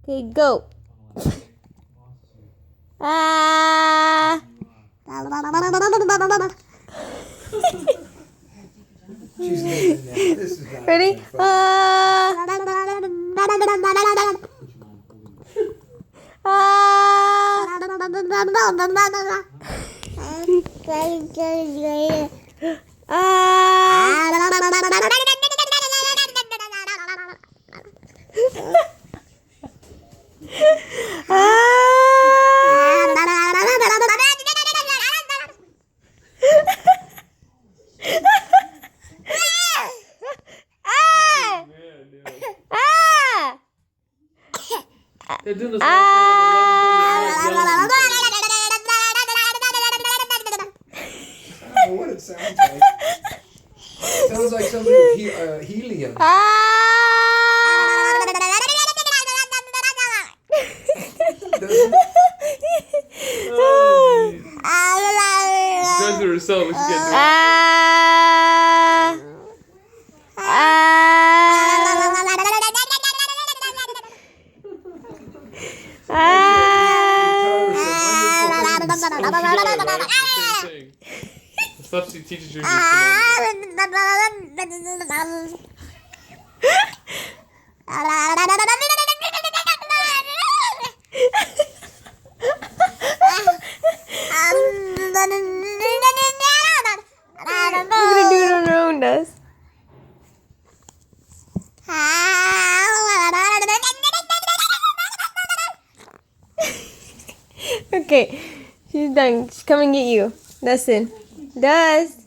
Okay, go. Ah. She's leaving now. This is not Ready? even funny. They're doing this last one with the I don't know what it sounds like. It sounds like somebody with helium. Doesn't it? She's going through herself, but she can't do it. The stuff she teaches you is We're gonna do it on our own, Dust. Okay, she's done. She's coming at you. Dustin. Dust.